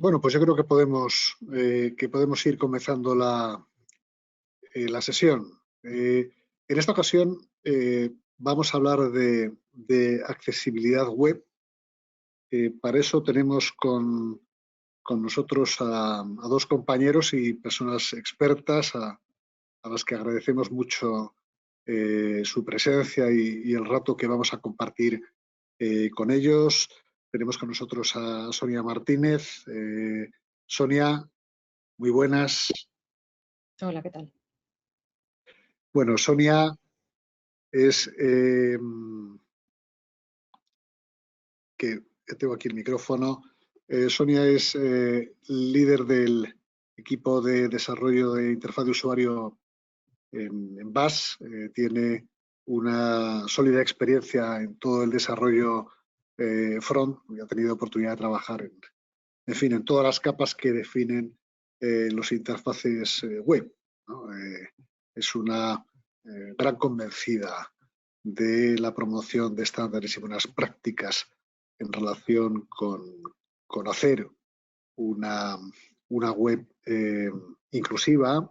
Bueno, pues yo creo que podemos ir comenzando la sesión. En esta ocasión vamos a hablar de accesibilidad web. Para eso tenemos con nosotros a dos compañeros y personas expertas a las que agradecemos mucho su presencia y el rato que vamos a compartir con ellos. Tenemos con nosotros a Sonia Martínez. Sonia, muy buenas. Hola, ¿qué tal? Bueno, Sonia es que tengo aquí el micrófono. Sonia es líder del equipo de desarrollo de interfaz de usuario en BAS. Tiene una sólida experiencia en todo el desarrollo front y ha tenido oportunidad de trabajar en todas las capas que definen los interfaces web, ¿no? Es una gran convencida de la promoción de estándares y buenas prácticas en relación con hacer una web inclusiva,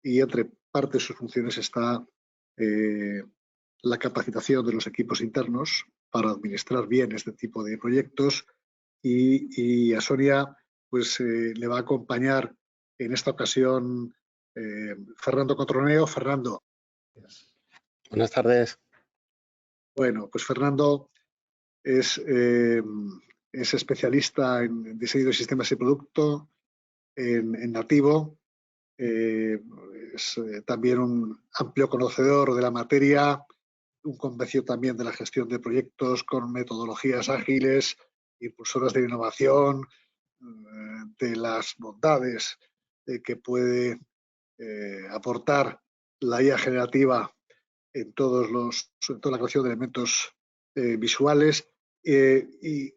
y entre parte de sus funciones está la capacitación de los equipos internos para administrar bien este tipo de proyectos, y a Sonia pues le va a acompañar en esta ocasión Fernando Cotroneo. Fernando. Buenas tardes. Bueno, pues Fernando es especialista en diseño de sistemas y producto en nativo. Es también un amplio conocedor de la materia, un convencido también de la gestión de proyectos con metodologías ágiles, impulsoras de innovación, de las bondades que puede aportar la IA generativa en toda la creación de elementos visuales. Y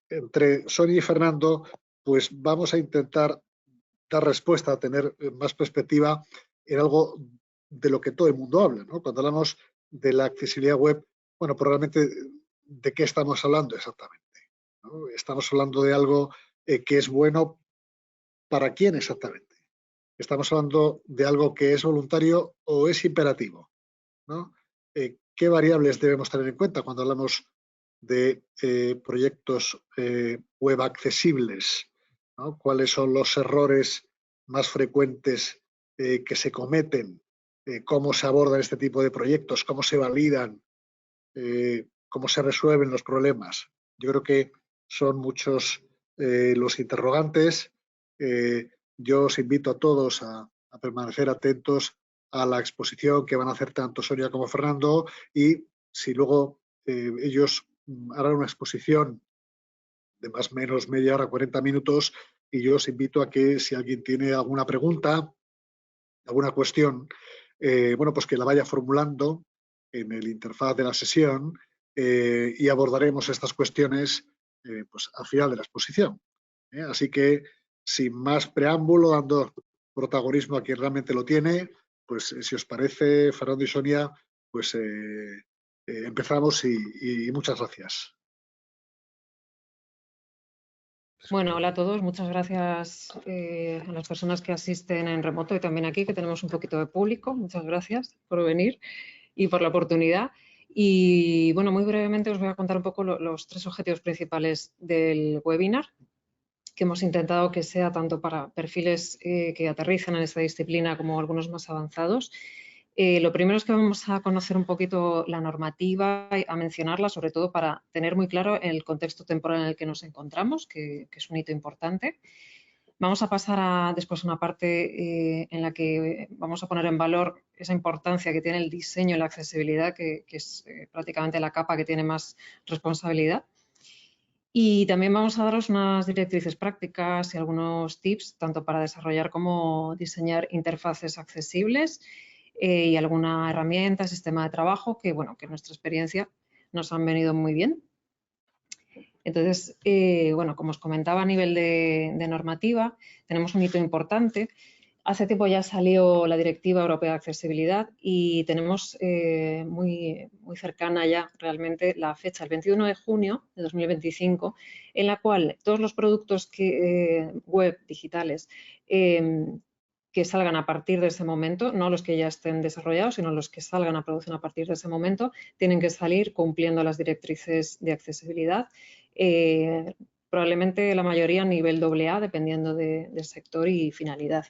entre Sonia y Fernando, pues vamos a intentar dar respuesta, a tener más perspectiva en algo de lo que todo el mundo habla, ¿no? Cuando hablamos de la accesibilidad web, bueno, pues realmente, ¿de qué estamos hablando exactamente? ¿No? Estamos hablando de algo que es bueno para quién exactamente. Estamos hablando de algo que es voluntario o es imperativo, ¿no? ¿Qué variables debemos tener en cuenta cuando hablamos de proyectos web accesibles, ¿no? ¿Cuáles son los errores más frecuentes que se cometen? ¿Cómo se abordan este tipo de proyectos? ¿Cómo se validan? ¿Cómo se resuelven los problemas? Yo creo que son muchos los interrogantes. Yo os invito a todos a permanecer atentos a la exposición que van a hacer tanto Sonia como Fernando, y si luego ellos harán una exposición de más o menos media hora, 40 minutos, y yo os invito a que si alguien tiene alguna pregunta, alguna cuestión, bueno, pues que la vaya formulando en el interfaz de la sesión, y abordaremos estas cuestiones pues al final de la exposición. Así que, sin más preámbulo, dando protagonismo a quien realmente lo tiene, pues si os parece, Fernando y Sonia, pues empezamos y muchas gracias. Bueno, hola a todos. Muchas gracias a las personas que asisten en remoto y también aquí, que tenemos un poquito de público. Muchas gracias por venir y por la oportunidad. Y bueno, muy brevemente os voy a contar un poco los tres objetivos principales del webinar, que hemos intentado que sea tanto para perfiles que aterrizan en esta disciplina como algunos más avanzados. Lo primero es que vamos a conocer un poquito la normativa, a mencionarla, sobre todo para tener muy claro el contexto temporal en el que nos encontramos, que es un hito importante. Vamos a pasar después a una parte en la que vamos a poner en valor esa importancia que tiene el diseño y la accesibilidad, que es prácticamente la capa que tiene más responsabilidad. Y también vamos a daros unas directrices prácticas y algunos tips, tanto para desarrollar como diseñar interfaces accesibles y alguna herramienta, sistema de trabajo que, bueno, que en nuestra experiencia nos han venido muy bien. Entonces, bueno, como os comentaba, a nivel de normativa, tenemos un hito importante. Hace tiempo ya salió la Directiva Europea de Accesibilidad y tenemos muy cercana ya realmente la fecha, el 21 de junio de 2025, en la cual todos los productos web digitales que salgan a partir de ese momento, no los que ya estén desarrollados, sino los que salgan a producción a partir de ese momento, tienen que salir cumpliendo las directrices de accesibilidad. Probablemente la mayoría a nivel AA, dependiendo del sector y finalidad.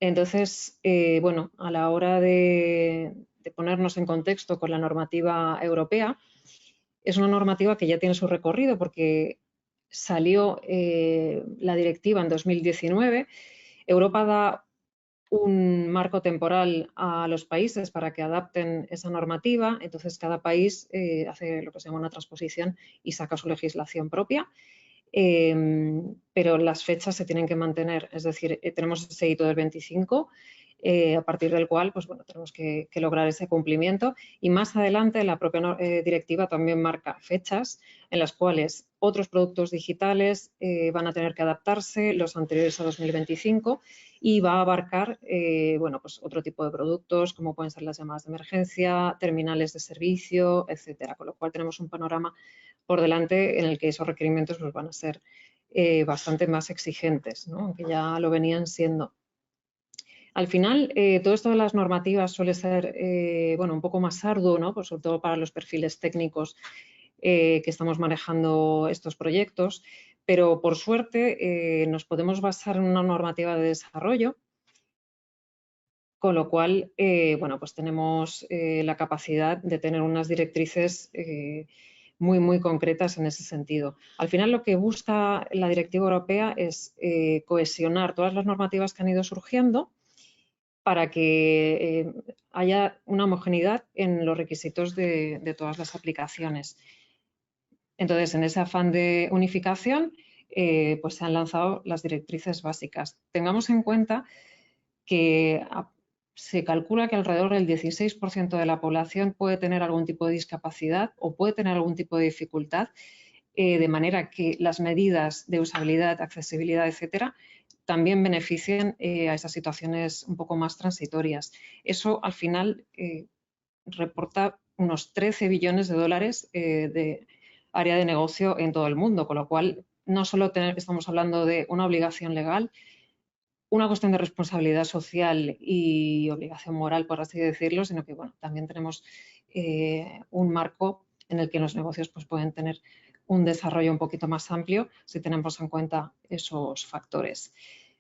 Entonces, bueno, a la hora de ponernos en contexto con la normativa europea, es una normativa que ya tiene su recorrido porque salió la directiva en 2019. Europa da un marco temporal a los países para que adapten esa normativa, entonces cada país hace lo que se llama una transposición y saca su legislación propia. Pero las fechas se tienen que mantener, es decir, tenemos ese hito del 25, a partir del cual pues, bueno, tenemos que lograr ese cumplimiento y más adelante la propia directiva también marca fechas en las cuales otros productos digitales van a tener que adaptarse, los anteriores a 2025, y va a abarcar bueno, pues otro tipo de productos como pueden ser las llamadas de emergencia, terminales de servicio, etcétera, con lo cual tenemos un panorama por delante en el que esos requerimientos pues, van a ser bastante más exigentes, ¿no? Aunque ya lo venían siendo. Al final, todo esto de las normativas suele ser bueno, un poco más arduo, ¿no? Pues sobre todo para los perfiles técnicos que estamos manejando estos proyectos, pero por suerte nos podemos basar en una normativa de desarrollo, con lo cual, bueno, pues tenemos la capacidad de tener unas directrices muy concretas en ese sentido. Al final lo que busca la Directiva Europea es cohesionar todas las normativas que han ido surgiendo para que haya una homogeneidad en los requisitos de todas las aplicaciones. Entonces, en ese afán de unificación, pues se han lanzado las directrices básicas. Tengamos en cuenta que se calcula que alrededor del 16% de la población puede tener algún tipo de discapacidad o puede tener algún tipo de dificultad, de manera que las medidas de usabilidad, accesibilidad, etcétera, también beneficien a esas situaciones un poco más transitorias. Eso al final reporta unos 13 billones de dólares de área de negocio en todo el mundo, con lo cual no solo estamos hablando de una obligación legal, una cuestión de responsabilidad social y obligación moral, por así decirlo, sino que bueno, también tenemos un marco en el que los negocios pues, pueden tener un desarrollo un poquito más amplio si tenemos en cuenta esos factores.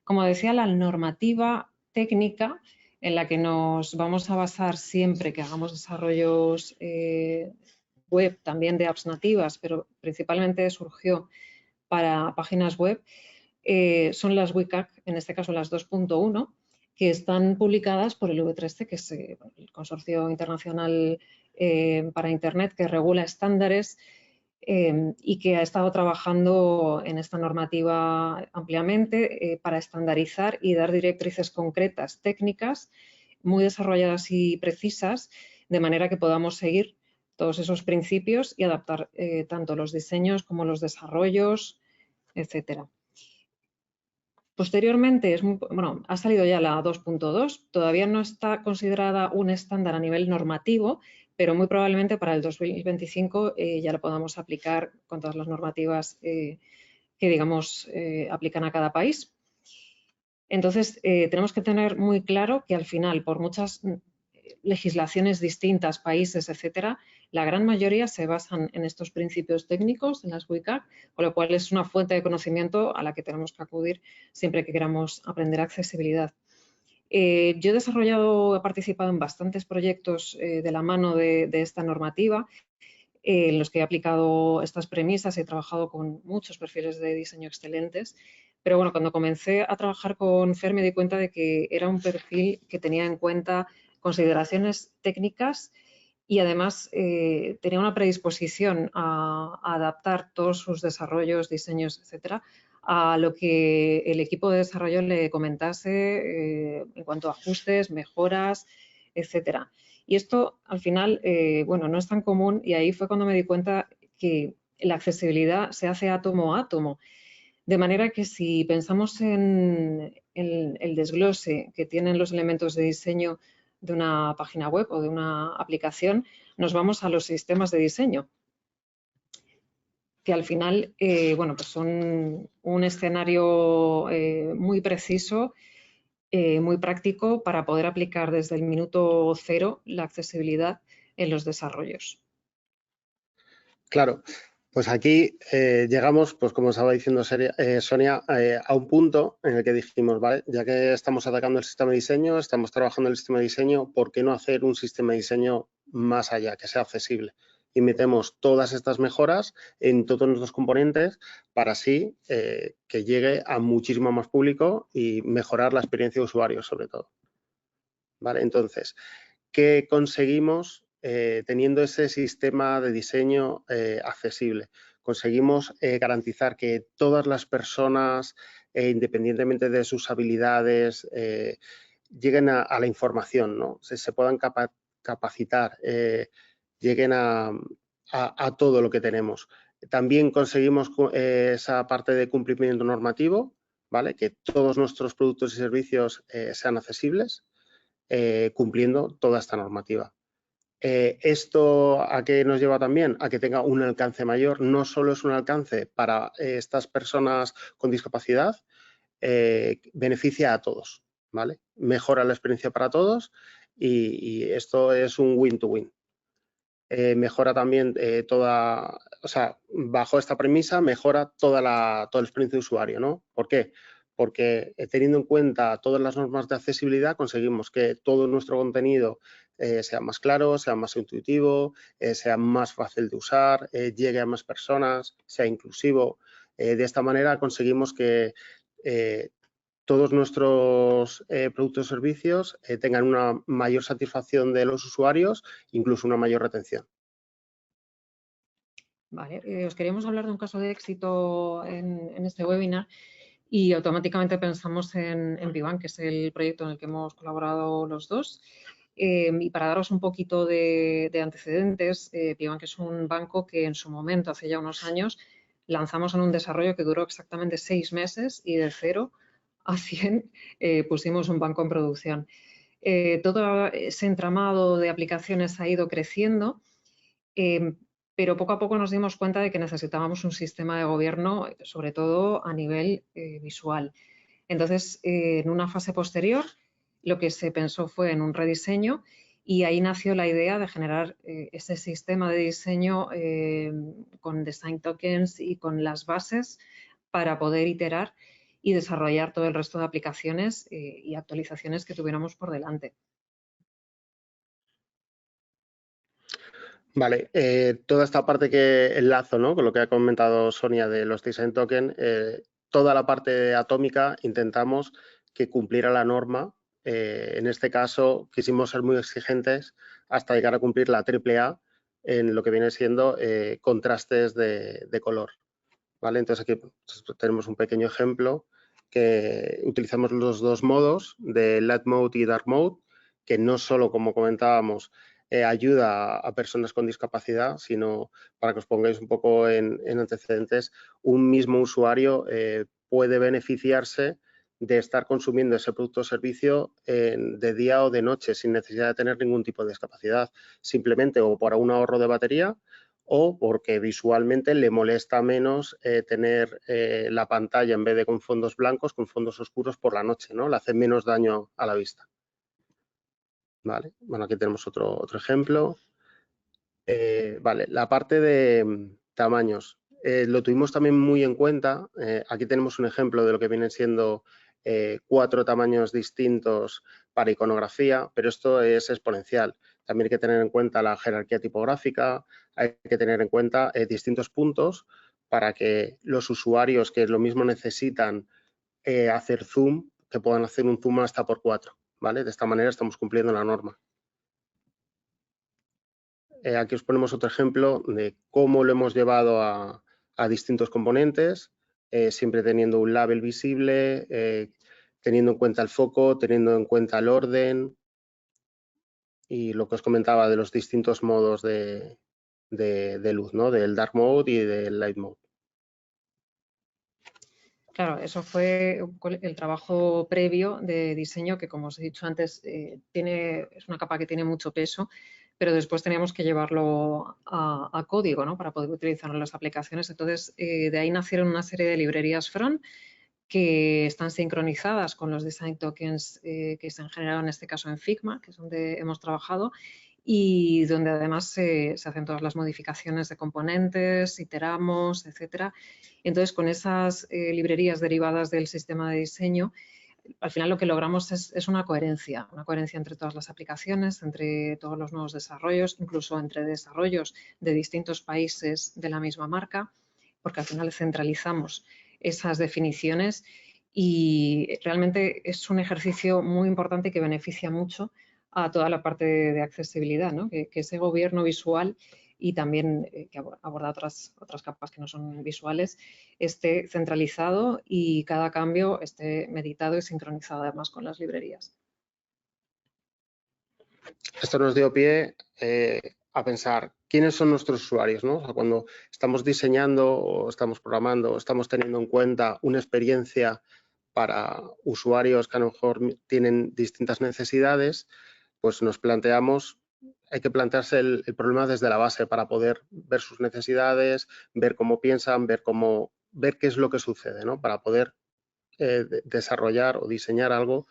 Como decía, la normativa técnica en la que nos vamos a basar siempre que hagamos desarrollos web, también de apps nativas, pero principalmente surgió para páginas web, son las WCAG, en este caso las 2.1, que están publicadas por el V3C, que es el Consorcio Internacional para Internet, que regula estándares y que ha estado trabajando en esta normativa ampliamente para estandarizar y dar directrices concretas, técnicas, muy desarrolladas y precisas, de manera que podamos seguir todos esos principios y adaptar tanto los diseños como los desarrollos, etcétera. Posteriormente, bueno, ha salido ya la 2.2, todavía no está considerada un estándar a nivel normativo, pero muy probablemente para el 2025 ya lo podamos aplicar con todas las normativas que, digamos, aplican a cada país. Entonces, tenemos que tener muy claro que al final, por muchas legislaciones distintas, países, etcétera, la gran mayoría se basan en estos principios técnicos, en las WCAG, con lo cual es una fuente de conocimiento a la que tenemos que acudir siempre que queramos aprender accesibilidad. Yo he participado en bastantes proyectos de la mano de esta normativa, en los que he aplicado estas premisas, he trabajado con muchos perfiles de diseño excelentes, pero bueno, cuando comencé a trabajar con FER me di cuenta de que era un perfil que tenía en cuenta consideraciones técnicas y además tenía una predisposición a adaptar todos sus desarrollos, diseños, etcétera, a lo que el equipo de desarrollo le comentase en cuanto a ajustes, mejoras, etcétera. Y esto al final, bueno, no es tan común y ahí fue cuando me di cuenta que la accesibilidad se hace átomo a átomo. De manera que si pensamos en el desglose que tienen los elementos de diseño de una página web o de una aplicación, nos vamos a los sistemas de diseño, que al final bueno, pues son un escenario muy preciso, muy práctico para poder aplicar desde el minuto cero la accesibilidad en los desarrollos. Claro, pues aquí llegamos, pues como estaba diciendo Sonia, a un punto en el que dijimos, vale, ya que estamos atacando el sistema de diseño, estamos trabajando en el sistema de diseño, ¿por qué no hacer un sistema de diseño más allá, que sea accesible? Y metemos todas estas mejoras en todos nuestros componentes para así que llegue a muchísimo más público y mejorar la experiencia de usuario, sobre todo. Vale, entonces, ¿qué conseguimos teniendo ese sistema de diseño accesible? Conseguimos garantizar que todas las personas, independientemente de sus habilidades, lleguen a la información, ¿no? Se puedan capacitar, lleguen a todo lo que tenemos. También conseguimos esa parte de cumplimiento normativo, ¿vale? Que todos nuestros productos y servicios sean accesibles, cumpliendo toda esta normativa. ¿Esto a qué nos lleva también? A que tenga un alcance mayor. No solo es un alcance para estas personas con discapacidad, beneficia a todos, ¿vale? Mejora la experiencia para todos y esto es un win-to-win. Mejora también bajo esta premisa, mejora toda la experiencia de usuario, ¿no? ¿Por qué? Porque teniendo en cuenta todas las normas de accesibilidad, conseguimos que todo nuestro contenido sea más claro, sea más intuitivo, sea más fácil de usar, llegue a más personas, sea inclusivo. De esta manera conseguimos que todos nuestros productos y servicios tengan una mayor satisfacción de los usuarios, incluso una mayor retención. Vale, os queríamos hablar de un caso de éxito en este webinar y automáticamente pensamos en Vivan, que es el proyecto en el que hemos colaborado los dos. Y para daros un poquito de antecedentes, Vivan, que es un banco que en su momento, hace ya unos años, lanzamos en un desarrollo que duró exactamente 6 meses y de 0 a 100 pusimos un banco en producción. Todo ese entramado de aplicaciones ha ido creciendo, pero poco a poco nos dimos cuenta de que necesitábamos un sistema de gobierno, sobre todo a nivel visual. Entonces, en una fase posterior, lo que se pensó fue en un rediseño y ahí nació la idea de generar ese sistema de diseño con design tokens y con las bases para poder iterar y desarrollar todo el resto de aplicaciones y actualizaciones que tuviéramos por delante. Vale, toda esta parte que enlazo, ¿no?, con lo que ha comentado Sonia de los design tokens, toda la parte atómica intentamos que cumpliera la norma. En este caso quisimos ser muy exigentes hasta llegar a cumplir la AAA en lo que viene siendo contrastes de color. ¿Vale? Entonces aquí pues, tenemos un pequeño ejemplo que utilizamos los dos modos de Light Mode y Dark Mode, que no solo, como comentábamos, ayuda a personas con discapacidad, sino para que os pongáis un poco en antecedentes, un mismo usuario puede beneficiarse de estar consumiendo ese producto o servicio de día o de noche sin necesidad de tener ningún tipo de discapacidad, simplemente o por un ahorro de batería o porque visualmente le molesta menos tener la pantalla en vez de con fondos blancos, con fondos oscuros por la noche, ¿no? Le hace menos daño a la vista. Vale, bueno, aquí tenemos otro ejemplo. Vale, la parte de tamaños. Lo tuvimos también muy en cuenta. Aquí tenemos un ejemplo de lo que vienen siendo 4 tamaños distintos para iconografía, pero esto es exponencial. También hay que tener en cuenta la jerarquía tipográfica, hay que tener en cuenta distintos puntos para que los usuarios que lo mismo necesitan hacer zoom, que puedan hacer un zoom hasta por 4. ¿Vale? De esta manera estamos cumpliendo la norma. Aquí os ponemos otro ejemplo de cómo lo hemos llevado a distintos componentes, siempre teniendo un label visible, teniendo en cuenta el foco, teniendo en cuenta el orden y lo que os comentaba de los distintos modos de luz, ¿no? Del Dark Mode y del Light Mode. Claro, eso fue el trabajo previo de diseño que, como os he dicho antes, es una capa que tiene mucho peso, pero después teníamos que llevarlo a código, ¿no? Para poder utilizarlo en las aplicaciones. Entonces, de ahí nacieron una serie de librerías front que están sincronizadas con los design tokens que se han generado en este caso en Figma, que es donde hemos trabajado, y donde además se hacen todas las modificaciones de componentes, iteramos, etcétera. Entonces, con esas librerías derivadas del sistema de diseño, al final lo que logramos es una coherencia entre todas las aplicaciones, entre todos los nuevos desarrollos, incluso entre desarrollos de distintos países de la misma marca, porque al final centralizamos esas definiciones y realmente es un ejercicio muy importante que beneficia mucho a toda la parte de accesibilidad, ¿no? Que ese gobierno visual y también que aborda otras capas que no son visuales, esté centralizado y cada cambio esté meditado y sincronizado además con las librerías. Esto nos dio pie a pensar quiénes son nuestros usuarios, ¿no? O sea, cuando estamos diseñando o estamos programando o estamos teniendo en cuenta una experiencia para usuarios que a lo mejor tienen distintas necesidades, pues nos planteamos, hay que plantearse el problema desde la base para poder ver sus necesidades, ver cómo piensan, ver qué es lo que sucede, ¿no? Para poder desarrollar o diseñar algo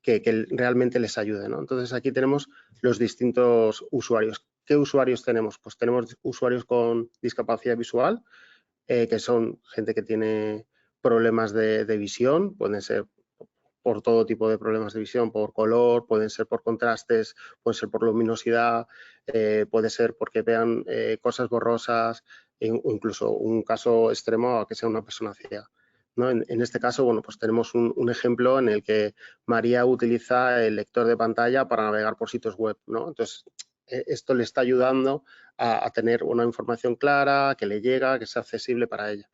que realmente les ayude, ¿no? Entonces, aquí tenemos los distintos usuarios. ¿Qué usuarios tenemos? Pues tenemos usuarios con discapacidad visual, que son gente que tiene problemas de visión, pueden ser por todo tipo de problemas de visión, por color, pueden ser por contrastes, pueden ser por luminosidad, puede ser porque vean cosas borrosas, o incluso un caso extremo a que sea una persona ciega, ¿no? En este caso, bueno, pues tenemos un ejemplo en el que María utiliza el lector de pantalla para navegar por sitios web, ¿no? Entonces, esto le está ayudando a tener una información clara, que le llega, que sea accesible para ella,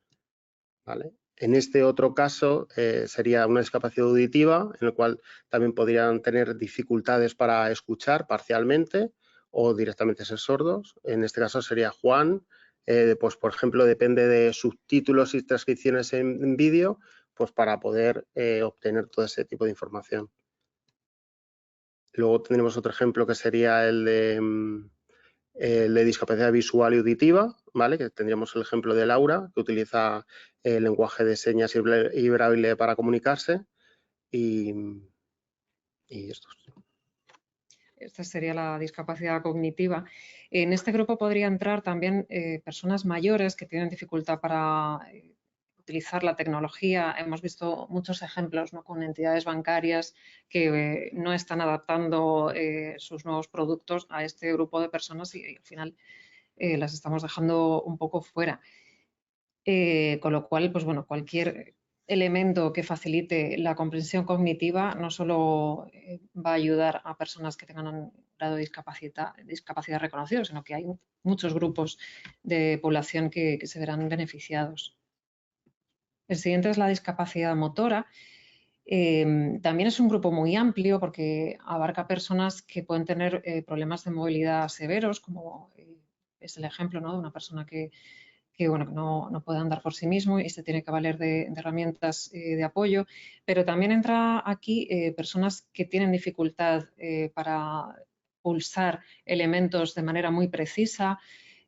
¿vale? En este otro caso sería una discapacidad auditiva, en el cual también podrían tener dificultades para escuchar parcialmente o directamente ser sordos. En este caso sería Juan, pues por ejemplo depende de subtítulos y transcripciones en vídeo, pues para poder obtener todo ese tipo de información. Luego tendremos otro ejemplo que sería el de discapacidad visual y auditiva, ¿vale? Que tendríamos el ejemplo de Laura, que utiliza el lenguaje de señas y braille para comunicarse. Y esto. Esta sería la discapacidad cognitiva. En este grupo podría entrar también personas mayores que tienen dificultad para utilizar la tecnología. Hemos visto muchos ejemplos, ¿no? Con entidades bancarias que no están adaptando sus nuevos productos a este grupo de personas y al final las estamos dejando un poco fuera. Con lo cual, pues bueno, cualquier elemento que facilite la comprensión cognitiva no solo va a ayudar a personas que tengan un grado de discapacidad reconocido, sino que hay muchos grupos de población que se verán beneficiados. El siguiente es la discapacidad motora. También es un grupo muy amplio porque abarca personas que pueden tener problemas de movilidad severos, como es el ejemplo, ¿no? De una persona que bueno, que no puede andar por sí mismo y se tiene que valer de herramientas de apoyo, pero también entra aquí personas que tienen dificultad para pulsar elementos de manera muy precisa,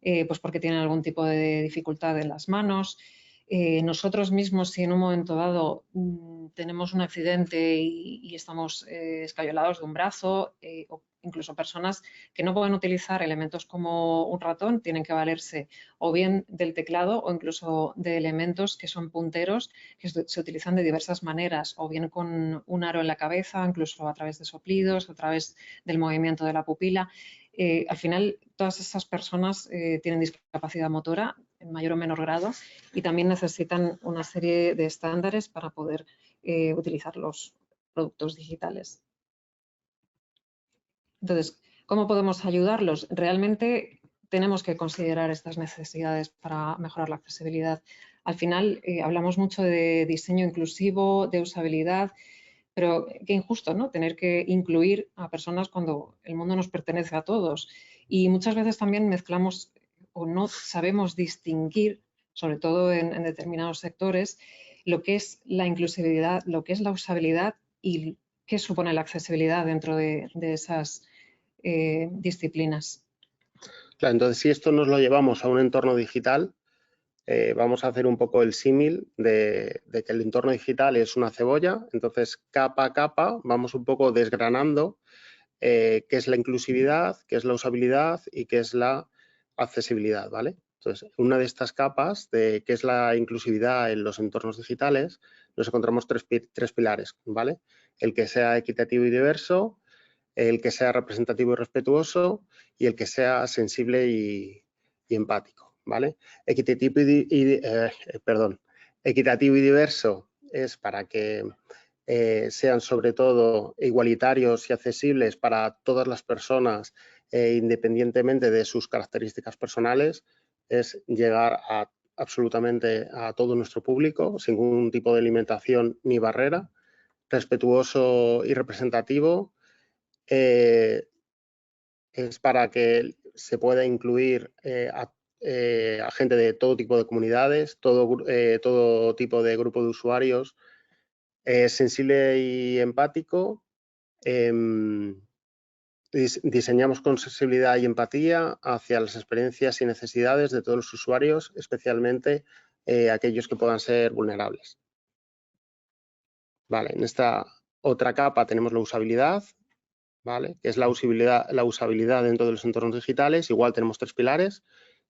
pues porque tienen algún tipo de dificultad en las manos. Nosotros mismos, si en un momento dado tenemos un accidente y estamos escayolados de un brazo, o incluso personas que no pueden utilizar elementos como un ratón, tienen que valerse o bien del teclado o incluso de elementos que son punteros que se utilizan de diversas maneras, o bien con un aro en la cabeza, incluso a través de soplidos, a través del movimiento de la pupila. Al final, todas esas personas tienen discapacidad motora en mayor o menor grado y también necesitan una serie de estándares para poder utilizar los productos digitales. Entonces, ¿cómo podemos ayudarlos? Realmente tenemos que considerar estas necesidades para mejorar la accesibilidad. Al final, hablamos mucho de diseño inclusivo, de usabilidad, pero qué injusto, ¿no? Tener que incluir a personas cuando el mundo nos pertenece a todos. Y muchas veces también mezclamos o no sabemos distinguir, sobre todo en determinados sectores, lo que es la inclusividad, lo que es la usabilidad y qué supone la accesibilidad dentro de esas disciplinas. Claro, entonces si esto nos lo llevamos a un entorno digital, vamos a hacer un poco el símil de que el entorno digital es una cebolla, entonces capa a capa vamos un poco desgranando qué es la inclusividad, qué es la usabilidad y qué es la accesibilidad, ¿vale? Entonces, una de estas capas de qué es la inclusividad en los entornos digitales, nos encontramos tres pilares, ¿vale? El que sea equitativo y diverso, el que sea representativo y respetuoso y el que sea sensible y empático, ¿vale? Equitativo equitativo y diverso es para que sean sobre todo igualitarios y accesibles para todas las personas independientemente de sus características personales, es llegar a absolutamente a todo nuestro público sin ningún tipo de limitación ni barrera, respetuoso y representativo, es para que se pueda incluir a gente de todo tipo de comunidades, todo tipo de grupo de usuarios, sensible y empático. Diseñamos con sensibilidad y empatía hacia las experiencias y necesidades de todos los usuarios, especialmente aquellos que puedan ser vulnerables. Vale, en esta otra capa tenemos la usabilidad, ¿vale? Que es la usabilidad dentro de los entornos digitales. Igual tenemos tres pilares,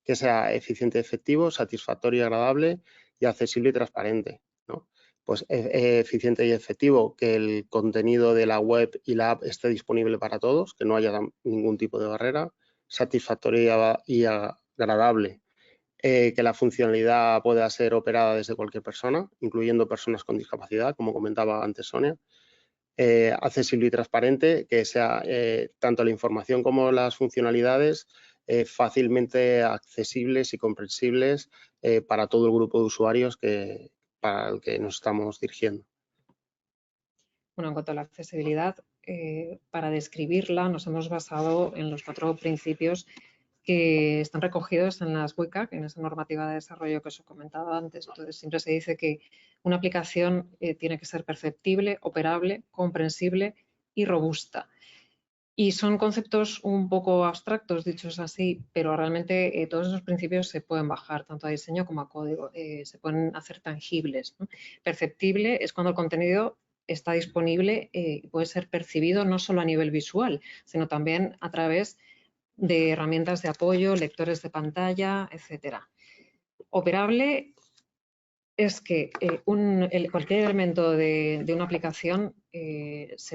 que sea eficiente y efectivo, satisfactorio y agradable y accesible y transparente, ¿no? Pues eficiente y efectivo, que el contenido de la web y la app esté disponible para todos, que no haya ningún tipo de barrera. Satisfactorio y agradable, que la funcionalidad pueda ser operada desde cualquier persona, incluyendo personas con discapacidad, como comentaba antes Sonia. Accesible y transparente, que sea tanto la información como las funcionalidades fácilmente accesibles y comprensibles para todo el grupo de usuarios para el que nos estamos dirigiendo. Bueno, en cuanto a la accesibilidad, para describirla nos hemos basado en los 4 principios que están recogidos en las WCAG, en esa normativa de desarrollo que os he comentado antes. Entonces, siempre se dice que una aplicación tiene que ser perceptible, operable, comprensible y robusta. Y son conceptos un poco abstractos, dichos así, pero realmente todos esos principios se pueden bajar tanto a diseño como a código, se pueden hacer tangibles, ¿no? Perceptible es cuando el contenido está disponible y puede ser percibido no solo a nivel visual, sino también a través de herramientas de apoyo, lectores de pantalla, etcétera. Operable es que cualquier elemento de una aplicación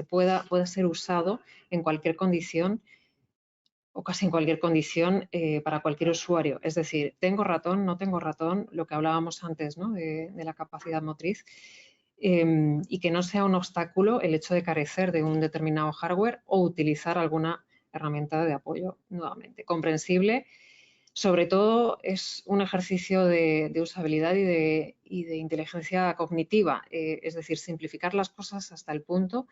pueda ser usado en cualquier condición o casi en cualquier condición para cualquier usuario. Es decir, tengo ratón, no tengo ratón, lo que hablábamos antes, ¿no? de la capacidad motriz, y que no sea un obstáculo el hecho de carecer de un determinado hardware o utilizar alguna herramienta de apoyo nuevamente. Comprensible, sobre todo es un ejercicio de usabilidad y de inteligencia cognitiva, es decir, simplificar las cosas hasta el punto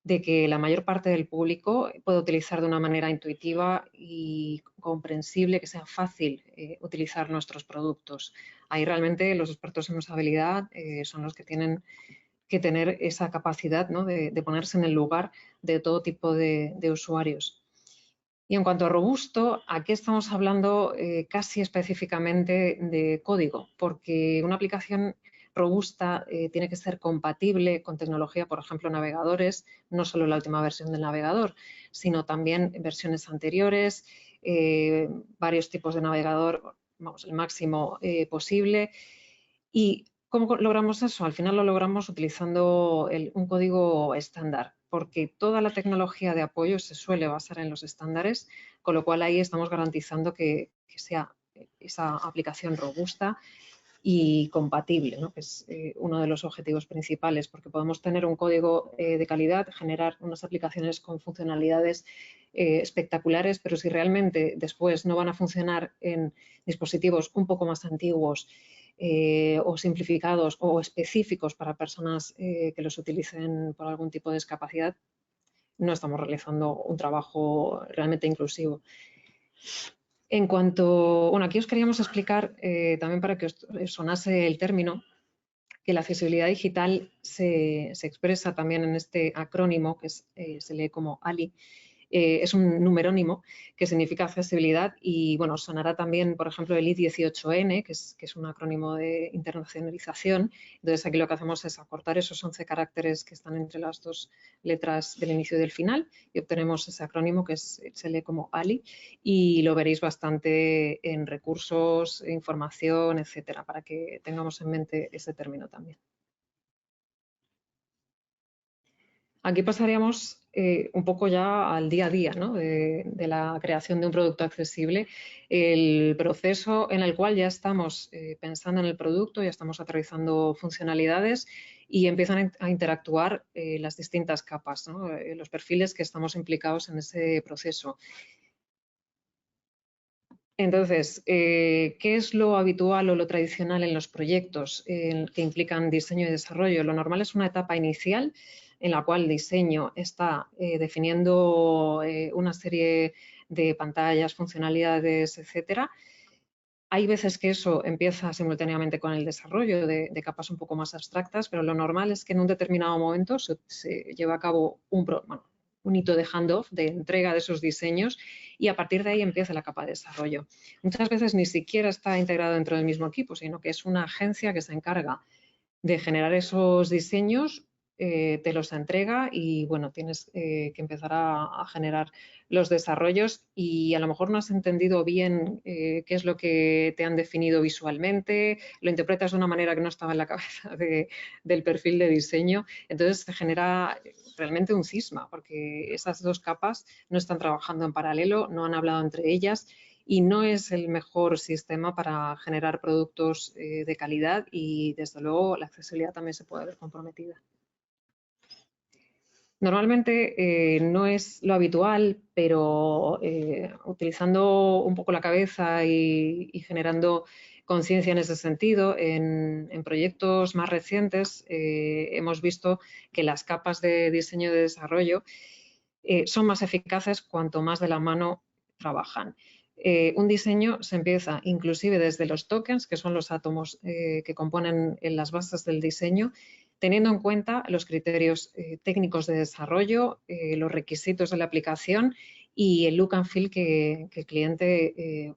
de que la mayor parte del público pueda utilizar de una manera intuitiva y comprensible, que sea fácil utilizar nuestros productos. Ahí realmente los expertos en usabilidad son los que tienen que tener esa capacidad, ¿no? de ponerse en el lugar de todo tipo de usuarios. Y en cuanto a robusto, aquí estamos hablando casi específicamente de código, porque una aplicación robusta tiene que ser compatible con tecnología, por ejemplo, navegadores, no solo la última versión del navegador, sino también versiones anteriores, varios tipos de navegador, vamos, el máximo posible. ¿Y cómo logramos eso? Al final lo logramos utilizando un código estándar, porque toda la tecnología de apoyo se suele basar en los estándares, con lo cual ahí estamos garantizando que sea esa aplicación robusta y compatible, ¿no? Que es uno de los objetivos principales, porque podemos tener un código de calidad, generar unas aplicaciones con funcionalidades espectaculares, pero si realmente después no van a funcionar en dispositivos un poco más antiguos o simplificados o específicos para personas que los utilicen por algún tipo de discapacidad, no estamos realizando un trabajo realmente inclusivo. En cuanto, bueno, aquí os queríamos explicar también para que os sonase el término, que la accesibilidad digital se expresa también en este acrónimo que se lee como ALI. Es un numerónimo que significa accesibilidad y, bueno, sonará también, por ejemplo, el I18N, que es un acrónimo de internacionalización. Entonces, aquí lo que hacemos es acortar esos 11 caracteres que están entre las dos letras del inicio y del final y obtenemos ese acrónimo que se lee como ALI y lo veréis bastante en recursos, información, etcétera, para que tengamos en mente ese término también. Aquí pasaríamos un poco ya al día a día, ¿no? de la creación de un producto accesible, el proceso en el cual ya estamos pensando en el producto, ya estamos aterrizando funcionalidades y empiezan a interactuar las distintas capas, ¿no? Los perfiles que estamos implicados en ese proceso. Entonces, ¿qué es lo habitual o lo tradicional en los proyectos que implican diseño y desarrollo? Lo normal es una etapa inicial en la cual el diseño está definiendo una serie de pantallas, funcionalidades, etcétera. Hay veces que eso empieza simultáneamente con el desarrollo de capas un poco más abstractas, pero lo normal es que en un determinado momento se lleva a cabo un hito de handoff, de entrega de esos diseños y a partir de ahí empieza la capa de desarrollo. Muchas veces ni siquiera está integrado dentro del mismo equipo, sino que es una agencia que se encarga de generar esos diseños, te los entrega y bueno, tienes que empezar a generar los desarrollos y a lo mejor no has entendido bien qué es lo que te han definido visualmente, lo interpretas de una manera que no estaba en la cabeza del perfil de diseño, entonces se genera realmente un cisma porque esas dos capas no están trabajando en paralelo, no han hablado entre ellas y no es el mejor sistema para generar productos de calidad y desde luego la accesibilidad también se puede ver comprometida. Normalmente no es lo habitual, pero utilizando un poco la cabeza y generando conciencia en ese sentido, en proyectos más recientes hemos visto que las capas de diseño y de desarrollo son más eficaces cuanto más de la mano trabajan. Un diseño se empieza inclusive desde los tokens, que son los átomos que componen las bases del diseño, teniendo en cuenta los criterios técnicos de desarrollo, los requisitos de la aplicación y el look and feel que el cliente,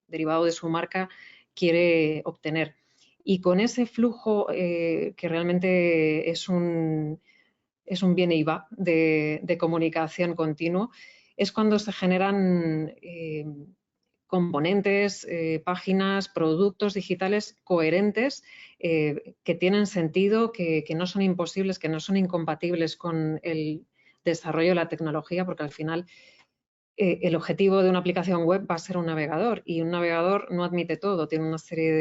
derivado de su marca, quiere obtener. Y con ese flujo que realmente es un viene y va de comunicación continuo, es cuando se generan componentes, páginas, productos digitales coherentes que tienen sentido, que no son imposibles, que no son incompatibles con el desarrollo de la tecnología, porque al final el objetivo de una aplicación web va a ser un navegador y un navegador no admite todo, tiene una serie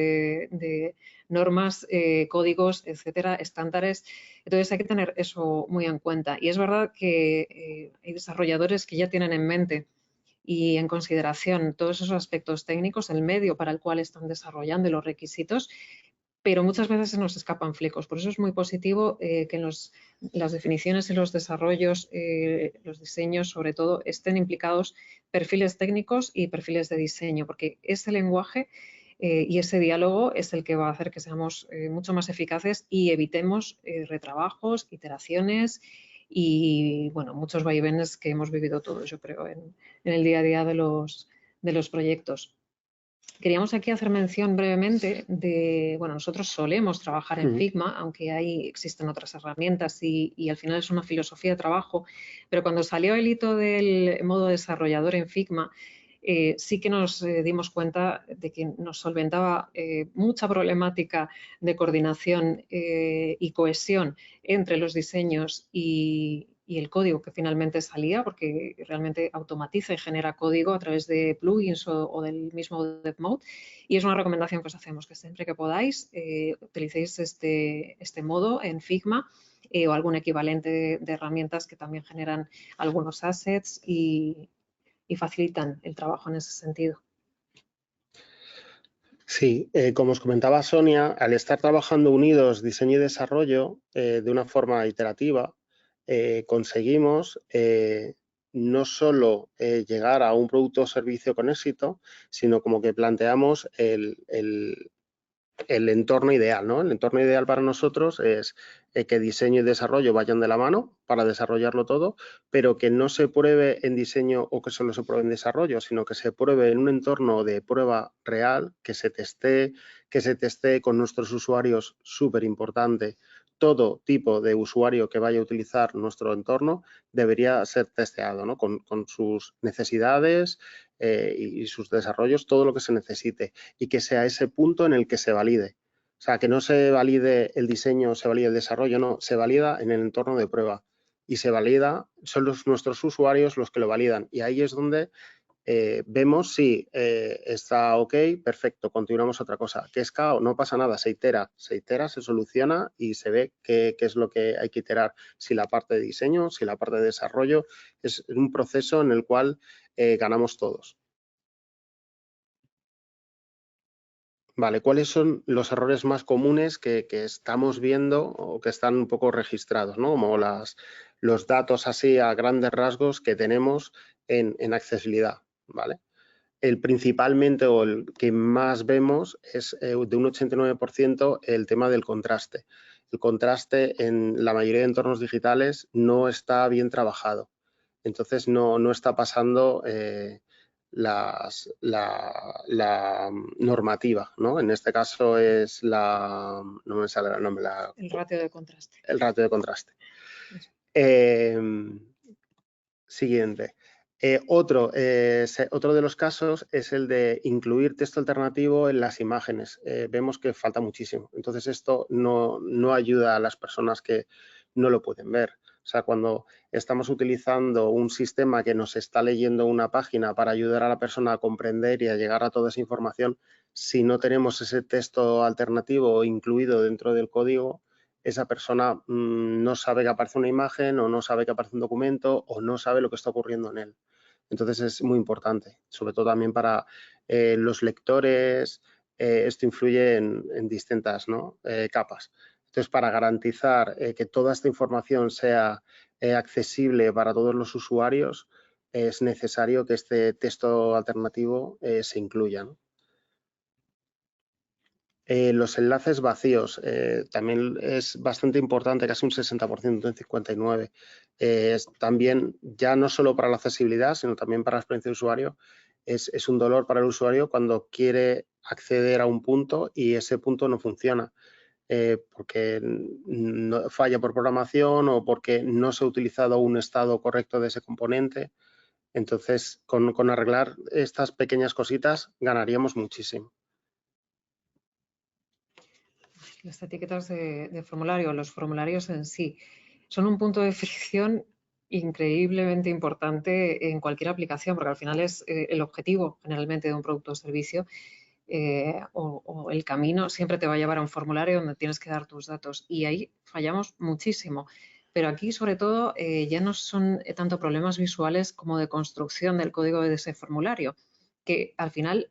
de normas, códigos, etcétera, estándares. Entonces hay que tener eso muy en cuenta. Y es verdad que hay desarrolladores que ya tienen en mente y en consideración todos esos aspectos técnicos, el medio para el cual están desarrollando y los requisitos, pero muchas veces se nos escapan flecos. Por eso es muy positivo que en las definiciones y los desarrollos, los diseños sobre todo, estén implicados perfiles técnicos y perfiles de diseño, porque ese lenguaje y ese diálogo es el que va a hacer que seamos mucho más eficaces y evitemos retrabajos, iteraciones y bueno, muchos vaivenes que hemos vivido todos, yo creo, en el día a día de los proyectos. Queríamos aquí hacer mención brevemente de, bueno, nosotros solemos trabajar en Figma, aunque ahí existen otras herramientas y al final es una filosofía de trabajo, pero cuando salió el hito del modo desarrollador en Figma, sí que nos dimos cuenta de que nos solventaba mucha problemática de coordinación y cohesión entre los diseños y el código que finalmente salía, porque realmente automatiza y genera código a través de plugins o del mismo DevMode. Y es una recomendación que os hacemos, que siempre que podáis utilicéis este modo en Figma o algún equivalente de herramientas que también generan algunos assets y facilitan el trabajo en ese sentido. Sí, como os comentaba Sonia, al estar trabajando unidos diseño y desarrollo de una forma iterativa, conseguimos no solo llegar a un producto o servicio con éxito, sino como que planteamos el el entorno ideal, ¿no? El entorno ideal para nosotros es que diseño y desarrollo vayan de la mano para desarrollarlo todo, pero que no se pruebe en diseño o que solo se pruebe en desarrollo, sino que se pruebe en un entorno de prueba real, que se testee con nuestros usuarios, súper importante. Todo tipo de usuario que vaya a utilizar nuestro entorno debería ser testeado, ¿no? Con sus necesidades y sus desarrollos, todo lo que se necesite, y que sea ese punto en el que se valide. O sea, que no se valide el diseño, se valide el desarrollo, no, se valida en el entorno de prueba y se valida, son nuestros usuarios los que lo validan, y ahí es donde vemos si está ok, perfecto, continuamos otra cosa. ¿Qué es cao? No pasa nada, se itera, se soluciona y se ve qué es lo que hay que iterar. Si la parte de diseño, si la parte de desarrollo, es un proceso en el cual ganamos todos. Vale, ¿cuáles son los errores más comunes que estamos viendo o que están un poco registrados, ¿no? Como los datos así a grandes rasgos que tenemos en accesibilidad, ¿vale? El principalmente o el que más vemos es de un 89% el tema del contraste. El contraste en la mayoría de entornos digitales no está bien trabajado. Entonces no está pasando la normativa, ¿no? En este caso es no me sale el nombre. El ratio de contraste. El ratio de contraste. Siguiente. Otro de los casos es el de incluir texto alternativo en las imágenes. Vemos que falta muchísimo. Entonces, esto no ayuda a las personas que no lo pueden ver. O sea, cuando estamos utilizando un sistema que nos está leyendo una página para ayudar a la persona a comprender y a llegar a toda esa información, si no tenemos ese texto alternativo incluido dentro del código, esa persona no sabe que aparece una imagen o no sabe que aparece un documento o no sabe lo que está ocurriendo en él. Entonces es muy importante, sobre todo también para los lectores. Esto influye en distintas, ¿no? Capas. Entonces, para garantizar que toda esta información sea accesible para todos los usuarios, es necesario que este texto alternativo se incluya, ¿no? Los enlaces vacíos también es bastante importante, casi un 60%, un 59%. También, ya no solo para la accesibilidad, sino también para la experiencia de usuario, es un dolor para el usuario cuando quiere acceder a un punto y ese punto no funciona, porque falla por programación o porque no se ha utilizado un estado correcto de ese componente. Entonces, con arreglar estas pequeñas cositas ganaríamos muchísimo. Las etiquetas de formulario, los formularios en sí, son un punto de fricción increíblemente importante en cualquier aplicación, porque al final es el objetivo generalmente de un producto o servicio, o el camino siempre te va a llevar a un formulario donde tienes que dar tus datos, y ahí fallamos muchísimo. Pero aquí, sobre todo, ya no son tanto problemas visuales como de construcción del código de ese formulario, que al final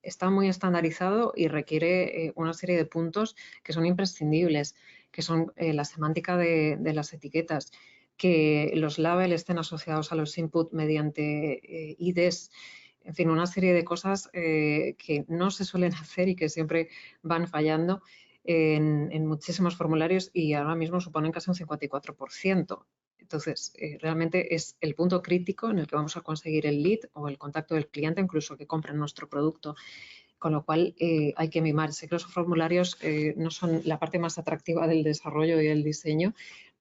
está muy estandarizado y requiere una serie de puntos que son imprescindibles, que son la semántica de las etiquetas, que los labels estén asociados a los input mediante IDs, en fin, una serie de cosas que no se suelen hacer y que siempre van fallando en muchísimos formularios, y ahora mismo suponen casi un 54%. Entonces, realmente es el punto crítico en el que vamos a conseguir el lead o el contacto del cliente, incluso que compre nuestro producto. Con lo cual, hay que mimar. Sé que los formularios no son la parte más atractiva del desarrollo y el diseño,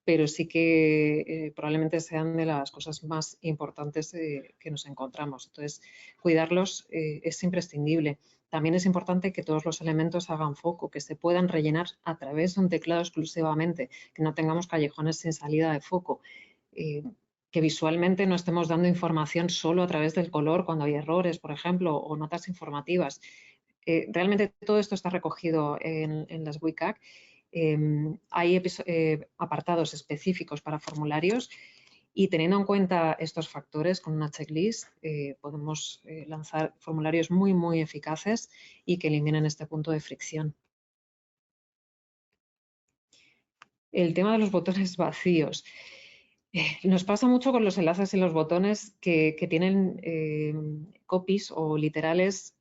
pero sí que probablemente sean de las cosas más importantes que nos encontramos. Entonces, cuidarlos es imprescindible. También es importante que todos los elementos hagan foco, que se puedan rellenar a través de un teclado exclusivamente, que no tengamos callejones sin salida de foco, que visualmente no estemos dando información solo a través del color cuando hay errores, por ejemplo, o notas informativas. Realmente todo esto está recogido en las WCAG. Hay apartados específicos para formularios, y teniendo en cuenta estos factores con una checklist podemos lanzar formularios muy, muy eficaces y que eliminen este punto de fricción. El tema de los botones vacíos. Nos pasa mucho con los enlaces y los botones que tienen copies o literales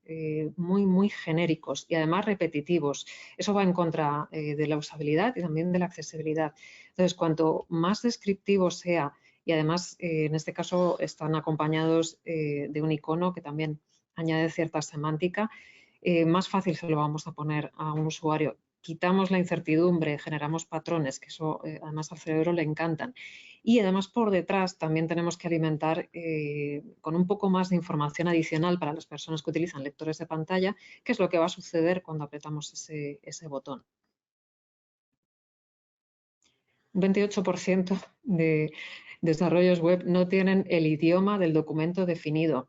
muy genéricos y además repetitivos. Eso va en contra de la usabilidad y también de la accesibilidad. Entonces, cuanto más descriptivo sea, y además en este caso están acompañados de un icono que también añade cierta semántica, más fácil se lo vamos a poner a un usuario. Quitamos la incertidumbre, generamos patrones, que eso además al cerebro le encantan. Y además por detrás también tenemos que alimentar con un poco más de información adicional para las personas que utilizan lectores de pantalla, qué es lo que va a suceder cuando apretamos ese botón. Un 28% de desarrollos web no tienen el idioma del documento definido.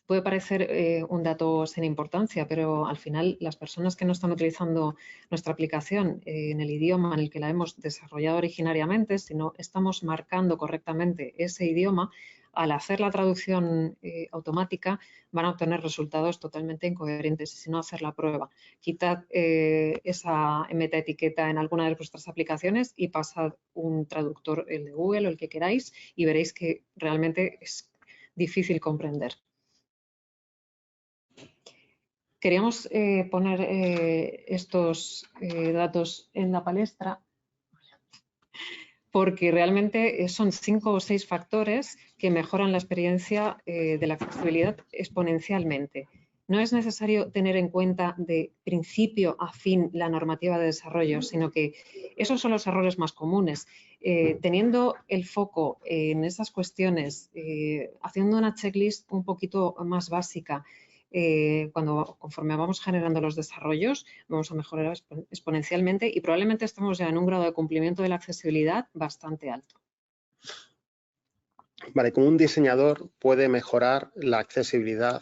Puede parecer un dato sin importancia, pero al final las personas que no están utilizando nuestra aplicación en el idioma en el que la hemos desarrollado originariamente, si no estamos marcando correctamente ese idioma, al hacer la traducción automática van a obtener resultados totalmente incoherentes y si no hacer la prueba. Quitad esa metaetiqueta en alguna de vuestras aplicaciones y pasad un traductor, el de Google o el que queráis, y veréis que realmente es difícil comprender. Queríamos poner estos datos en la palestra porque realmente son 5 o 6 factores que mejoran la experiencia de la accesibilidad exponencialmente. No es necesario tener en cuenta de principio a fin la normativa de desarrollo, sino que esos son los errores más comunes. Teniendo el foco en esas cuestiones, haciendo una checklist un poquito más básica, conforme vamos generando los desarrollos, vamos a mejorar exponencialmente y probablemente estamos ya en un grado de cumplimiento de la accesibilidad bastante alto. Vale, ¿cómo un diseñador puede mejorar la accesibilidad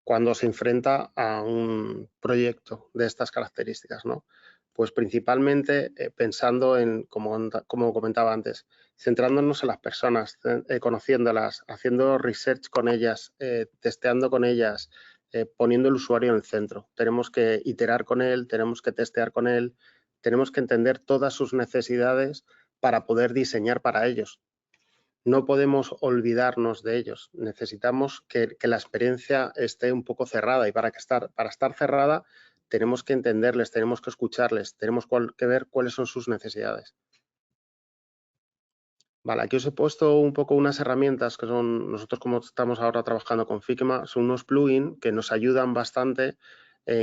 cuando se enfrenta a un proyecto de estas características, ¿no? Pues principalmente pensando en, como comentaba antes, centrándonos en las personas, conociéndolas, haciendo research con ellas, testeando con ellas, poniendo el usuario en el centro. Tenemos que iterar con él, tenemos que testear con él, tenemos que entender todas sus necesidades para poder diseñar para ellos. No podemos olvidarnos de ellos. Necesitamos que la experiencia esté un poco cerrada y para estar cerrada tenemos que entenderles, tenemos que escucharles, tenemos que ver cuáles son sus necesidades. Vale, aquí os he puesto un poco unas herramientas que son, nosotros como estamos ahora trabajando con Figma, son unos plugins que nos ayudan bastante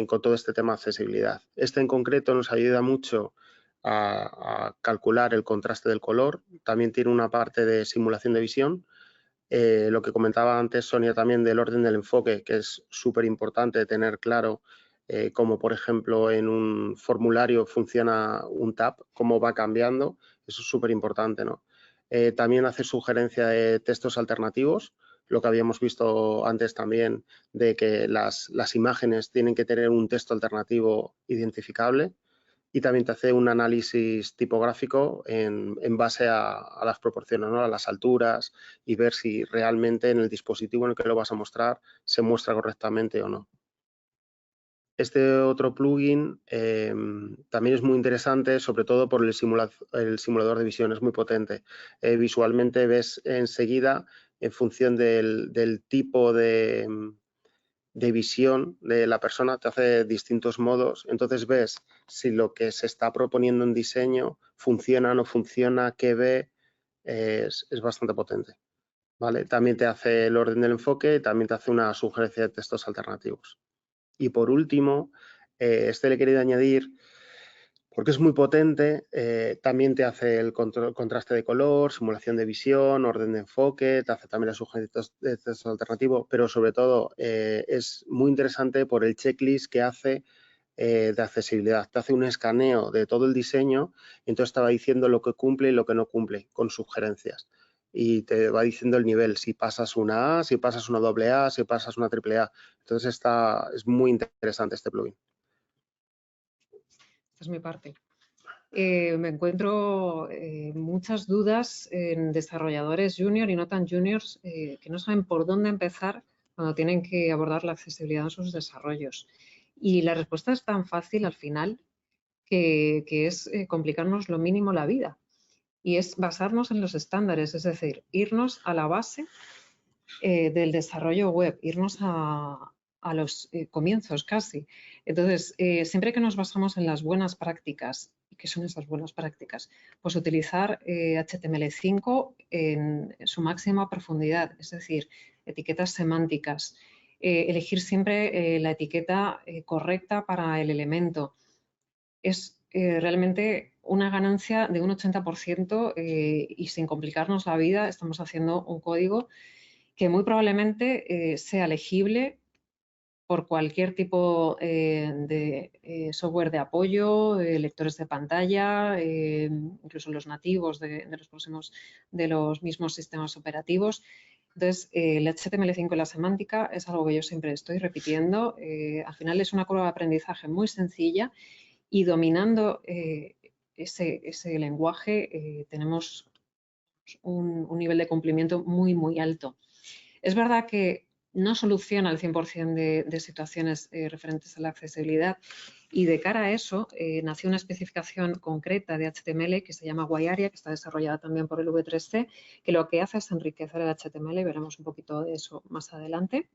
con todo este tema de accesibilidad. Este en concreto nos ayuda mucho a calcular el contraste del color. También tiene una parte de simulación de visión. Lo que comentaba antes Sonia también del orden del enfoque, que es súper importante tener claro, como por ejemplo en un formulario funciona un tab, cómo va cambiando, eso es súper importante, ¿no? También hace sugerencia de textos alternativos, lo que habíamos visto antes también, de que las imágenes tienen que tener un texto alternativo identificable. Y también te hace un análisis tipográfico en base a las proporciones, ¿no? A las alturas y ver si realmente en el dispositivo en el que lo vas a mostrar se muestra correctamente o no. Este otro plugin también es muy interesante, sobre todo por el simulador de visión, es muy potente. Visualmente ves enseguida, en función del tipo de visión de la persona, te hace distintos modos, entonces ves si lo que se está proponiendo en diseño funciona o no funciona, qué ve, es bastante potente. ¿Vale? También te hace el orden del enfoque y también te hace una sugerencia de textos alternativos. Y por último, este le he querido añadir porque es muy potente, también te hace el contraste de color, simulación de visión, orden de enfoque, te hace también las sugerencias de texto alternativo, pero sobre todo es muy interesante por el checklist que hace de accesibilidad. Te hace un escaneo de todo el diseño, entonces te va diciendo lo que cumple y lo que no cumple con sugerencias. Y te va diciendo el nivel, si pasas una A, si pasas una AA, si pasas una AAA. Entonces es muy interesante este plugin. Esta es mi parte. Me encuentro muchas dudas en desarrolladores junior y no tan juniors que no saben por dónde empezar cuando tienen que abordar la accesibilidad en sus desarrollos. Y la respuesta es tan fácil al final que es complicarnos lo mínimo la vida. y es basarnos en los estándares, es decir, irnos a la base del desarrollo web, irnos a los comienzos casi. Entonces, siempre que nos basamos en las buenas prácticas, ¿y qué son esas buenas prácticas? Pues utilizar HTML5 en su máxima profundidad, es decir, etiquetas semánticas, elegir siempre la etiqueta correcta para el elemento. Es realmente una ganancia de un 80% y sin complicarnos la vida estamos haciendo un código que muy probablemente sea legible por cualquier tipo de software de apoyo, lectores de pantalla, incluso los nativos de los mismos sistemas operativos. Entonces, el HTML5 y la semántica es algo que yo siempre estoy repitiendo. Al final es una curva de aprendizaje muy sencilla y dominando ese lenguaje tenemos un nivel de cumplimiento muy, muy alto. Es verdad que no soluciona el 100% de situaciones referentes a la accesibilidad y de cara a eso nació una especificación concreta de HTML que se llama WYARIA, que está desarrollada también por el V3C, que lo que hace es enriquecer el HTML y veremos un poquito de eso más adelante.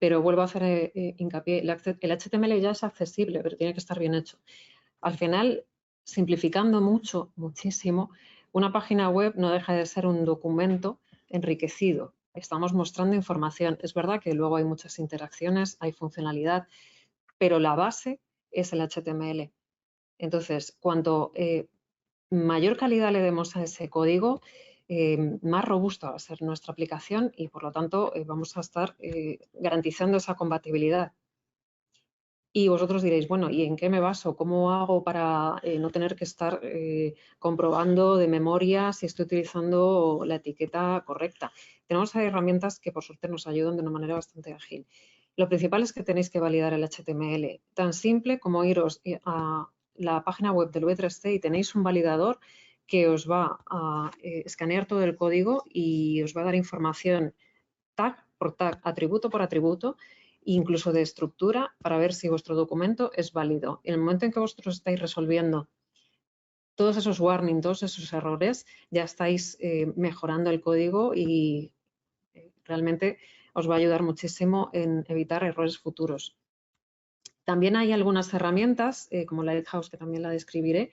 Pero vuelvo a hacer hincapié, el HTML ya es accesible, pero tiene que estar bien hecho. Al final, simplificando muchísimo, una página web no deja de ser un documento enriquecido. Estamos mostrando información. Es verdad que luego hay muchas interacciones, hay funcionalidad, pero la base es el HTML. Entonces, cuanto mayor calidad le demos a ese código, más robusta va a ser nuestra aplicación y, por lo tanto, vamos a estar garantizando esa compatibilidad. Y vosotros diréis, bueno, ¿y en qué me baso? ¿Cómo hago para no tener que estar comprobando de memoria si estoy utilizando la etiqueta correcta? Tenemos herramientas que por suerte nos ayudan de una manera bastante ágil. Lo principal es que tenéis que validar el HTML. Tan simple como iros a la página web del V3C y tenéis un validador que os va a escanear todo el código y os va a dar información tag por tag, atributo por atributo, incluso de estructura, para ver si vuestro documento es válido. En el momento en que vosotros estáis resolviendo todos esos warnings, todos esos errores, ya estáis mejorando el código y realmente os va a ayudar muchísimo en evitar errores futuros. También hay algunas herramientas, como Lighthouse, que también la describiré,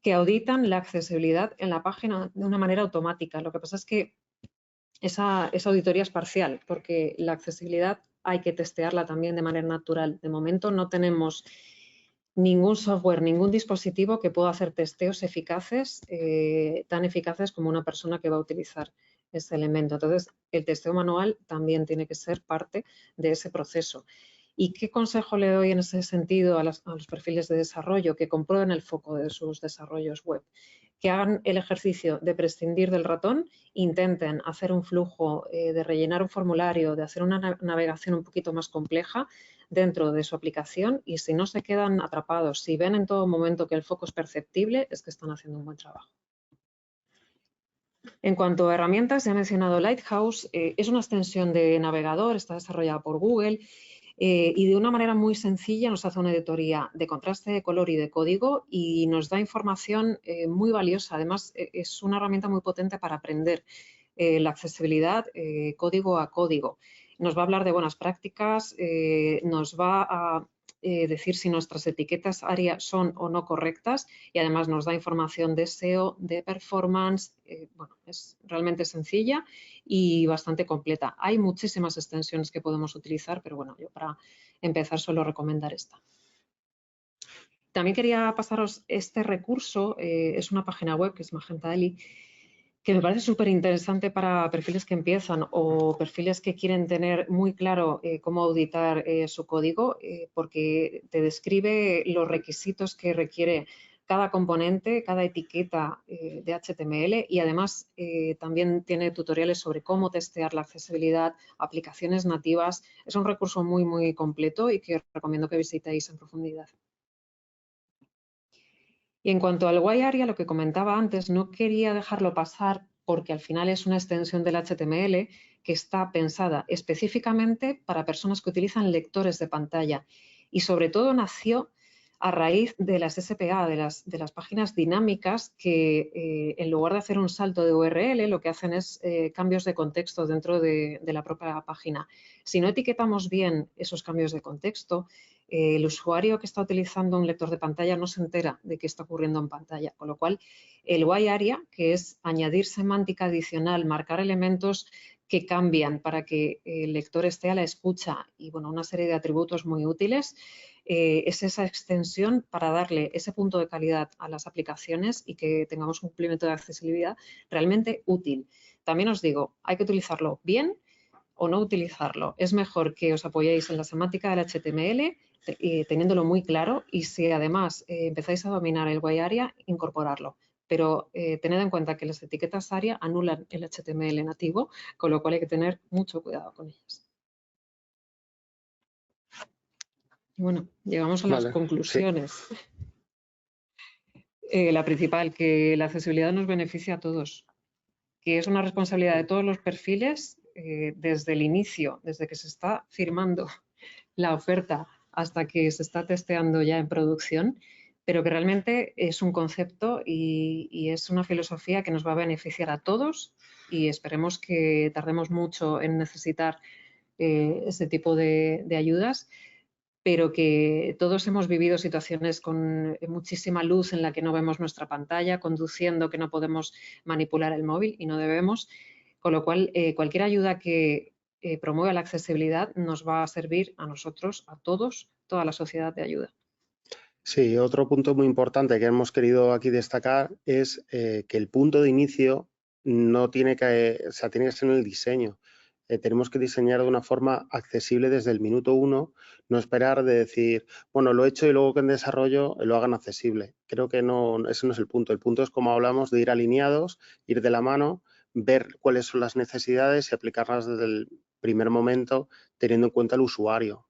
que auditan la accesibilidad en la página de una manera automática. Lo que pasa es que esa auditoría es parcial, porque la accesibilidad hay que testearla también de manera natural. De momento no tenemos ningún software, ningún dispositivo que pueda hacer testeos eficaces, tan eficaces como una persona que va a utilizar ese elemento. Entonces, el testeo manual también tiene que ser parte de ese proceso. ¿Y qué consejo le doy en ese sentido a los perfiles de desarrollo? Que comprueben el foco de sus desarrollos web, que hagan el ejercicio de prescindir del ratón, intenten hacer un flujo, de rellenar un formulario, de hacer una navegación un poquito más compleja dentro de su aplicación y si no se quedan atrapados, si ven en todo momento que el foco es perceptible, es que están haciendo un buen trabajo. En cuanto a herramientas, ya he mencionado Lighthouse, es una extensión de navegador, está desarrollada por Google y de una manera muy sencilla nos hace una auditoría de contraste de color y de código y nos da información muy valiosa. Además, es una herramienta muy potente para aprender la accesibilidad código a código. Nos va a hablar de buenas prácticas, nos va a decir si nuestras etiquetas ARIA son o no correctas y además nos da información de SEO, de performance. Bueno, es realmente sencilla y bastante completa. Hay muchísimas extensiones que podemos utilizar, pero bueno, yo para empezar suelo recomendar esta. También quería pasaros este recurso, es una página web que es Magenta Ali, que me parece súper interesante para perfiles que empiezan o perfiles que quieren tener muy claro cómo auditar su código, porque te describe los requisitos que requiere cada componente, cada etiqueta de HTML y además también tiene tutoriales sobre cómo testear la accesibilidad, aplicaciones nativas. Es un recurso muy, muy completo y que recomiendo que visitéis en profundidad. Y en cuanto al WYARIA, lo que comentaba antes, no quería dejarlo pasar porque al final es una extensión del HTML que está pensada específicamente para personas que utilizan lectores de pantalla y sobre todo nació a raíz de las SPA, de las páginas dinámicas que en lugar de hacer un salto de URL, lo que hacen es cambios de contexto dentro de la propia página. Si no etiquetamos bien esos cambios de contexto, el usuario que está utilizando un lector de pantalla no se entera de qué está ocurriendo en pantalla, con lo cual el Why Area, que es añadir semántica adicional, marcar elementos que cambian para que el lector esté a la escucha y bueno, una serie de atributos muy útiles, es esa extensión para darle ese punto de calidad a las aplicaciones y que tengamos un cumplimiento de accesibilidad realmente útil. También os digo, hay que utilizarlo bien o no utilizarlo. Es mejor que os apoyéis en la semántica del HTML teniéndolo muy claro y si además empezáis a dominar el Why Area, incorporarlo. Pero tened en cuenta que las etiquetas ARIA anulan el HTML nativo, con lo cual hay que tener mucho cuidado con ellas. Bueno, llegamos a las conclusiones. Sí. La principal, que la accesibilidad nos beneficia a todos, que es una responsabilidad de todos los perfiles desde el inicio, desde que se está firmando la oferta hasta que se está testeando ya en producción, pero que realmente es un concepto y es una filosofía que nos va a beneficiar a todos y esperemos que tardemos mucho en necesitar ese tipo de ayudas, pero que todos hemos vivido situaciones con muchísima luz en la que no vemos nuestra pantalla, conduciendo que no podemos manipular el móvil y no debemos, con lo cual cualquier ayuda que promueva la accesibilidad nos va a servir a nosotros, a todos, toda la sociedad de ayuda. Sí, otro punto muy importante que hemos querido aquí destacar es que el punto de inicio no tiene que, o sea, tiene que ser en el diseño. Tenemos que diseñar de una forma accesible desde el minuto 1, no esperar de decir, bueno, lo he hecho y luego que en desarrollo lo hagan accesible. Creo que no, ese no es el punto. El punto es, como hablamos, de ir alineados, ir de la mano, ver cuáles son las necesidades y aplicarlas desde el primer momento, teniendo en cuenta al usuario.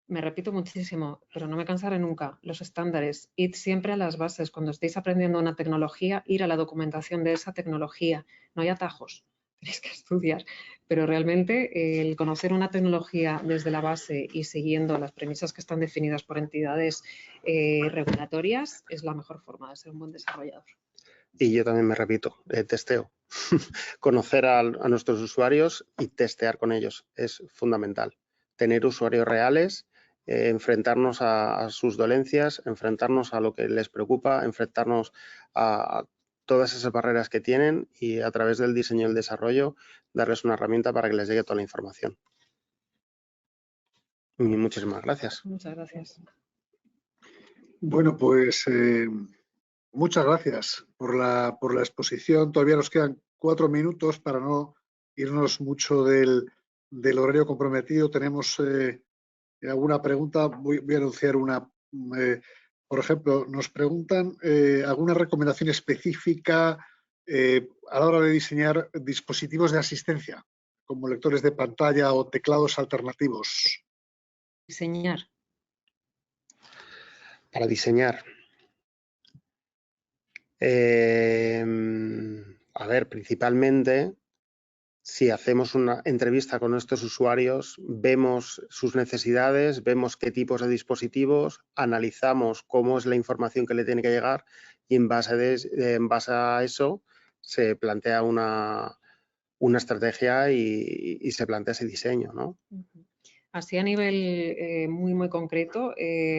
Me repito muchísimo, pero no me cansaré nunca. Los estándares, id siempre a las bases. Cuando estéis aprendiendo una tecnología, ir a la documentación de esa tecnología. No hay atajos, tenéis que estudiar. Pero realmente el conocer una tecnología desde la base y siguiendo las premisas que están definidas por entidades regulatorias es la mejor forma de ser un buen desarrollador. Y yo también me repito, testeo. Conocer a nuestros usuarios y testear con ellos es fundamental. Tener usuarios reales, enfrentarnos a sus dolencias, enfrentarnos a lo que les preocupa, enfrentarnos a todas esas barreras que tienen y a través del diseño y el desarrollo darles una herramienta para que les llegue toda la información. Y muchísimas gracias. Muchas gracias. Bueno, pues muchas gracias por la exposición. Todavía nos quedan 4 minutos para no irnos mucho del horario comprometido. Tenemos alguna pregunta. Voy a anunciar una. Por ejemplo, nos preguntan alguna recomendación específica a la hora de diseñar dispositivos de asistencia, como lectores de pantalla o teclados alternativos. Diseñar. Para diseñar. A ver, principalmente, si hacemos una entrevista con nuestros usuarios, vemos sus necesidades, vemos qué tipos de dispositivos, analizamos cómo es la información que le tiene que llegar y en base a eso se plantea una estrategia y se plantea ese diseño, ¿no? Así a nivel muy concreto,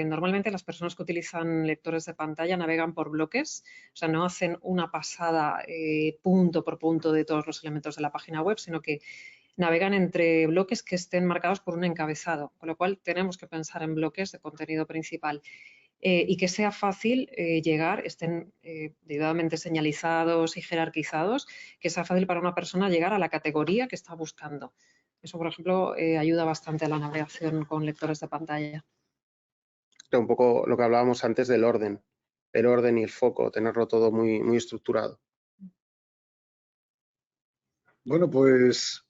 normalmente las personas que utilizan lectores de pantalla navegan por bloques, o sea, no hacen una pasada punto por punto de todos los elementos de la página web, sino que navegan entre bloques que estén marcados por un encabezado, con lo cual tenemos que pensar en bloques de contenido principal y que sea fácil llegar, estén debidamente señalizados y jerarquizados, que sea fácil para una persona llegar a la categoría que está buscando. Eso, por ejemplo, ayuda bastante a la navegación con lectores de pantalla. Un poco lo que hablábamos antes del orden. El orden y el foco, tenerlo todo muy estructurado. Bueno, pues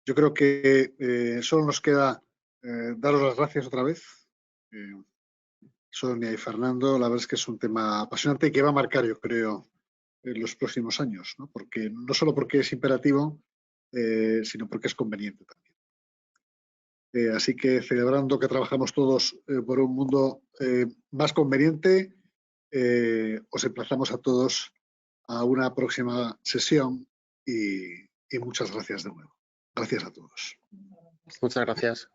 yo creo que solo nos queda daros las gracias otra vez. Sonia y Fernando, la verdad es que es un tema apasionante y que va a marcar, yo creo, en los próximos años, ¿no? Porque no solo porque es imperativo, sino porque es conveniente también. Así que celebrando que trabajamos todos por un mundo más conveniente, os emplazamos a todos a una próxima sesión y muchas gracias de nuevo. Gracias a todos. Muchas gracias.